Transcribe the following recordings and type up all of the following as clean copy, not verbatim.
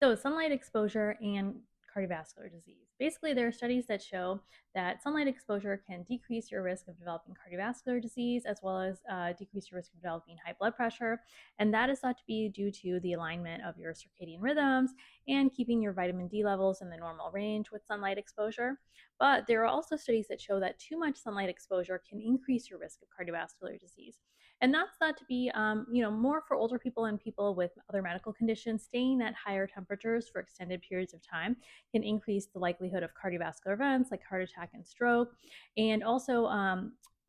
So, sunlight exposure and cardiovascular disease. Basically, there are studies that show that sunlight exposure can decrease your risk of developing cardiovascular disease as well as decrease your risk of developing high blood pressure. And that is thought to be due to the alignment of your circadian rhythms and keeping your vitamin D levels in the normal range with sunlight exposure. But there are also studies that show that too much sunlight exposure can increase your risk of cardiovascular disease. And that's thought to be, more for older people and people with other medical conditions. Staying at higher temperatures for extended periods of time can increase the likelihood of cardiovascular events like heart attack and stroke, and also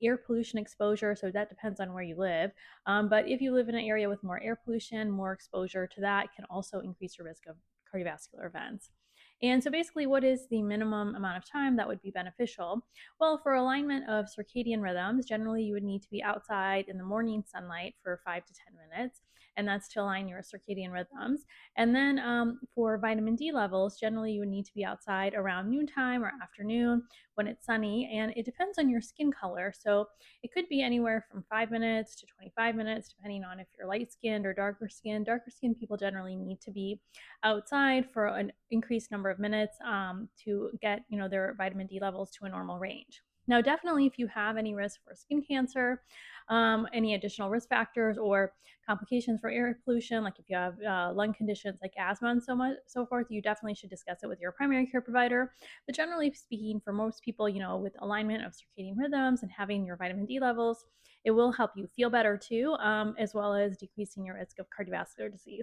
air pollution exposure. So that depends on where you live. But if you live in an area with more air pollution, more exposure to that can also increase your risk of cardiovascular events. And so, basically, what is the minimum amount of time that would be beneficial? Well, for alignment of circadian rhythms, generally you would need to be outside in the morning sunlight for 5 to 10 minutes, and that's to align your circadian rhythms. And then for vitamin D levels, generally you would need to be outside around noontime or afternoon when it's sunny, and it depends on your skin color. So it could be anywhere from 5 minutes to 25 minutes, depending on if you're light skinned or darker skinned. Darker skinned people generally need to be outside for an increased number of minutes to get their vitamin D levels to a normal range. Now, definitely, if you have any risk for skin cancer, any additional risk factors or complications for air pollution, like if you have lung conditions like asthma and so forth, you definitely should discuss it with your primary care provider. But generally speaking, for most people, with alignment of circadian rhythms and having your vitamin D levels, it will help you feel better too, as well as decreasing your risk of cardiovascular disease.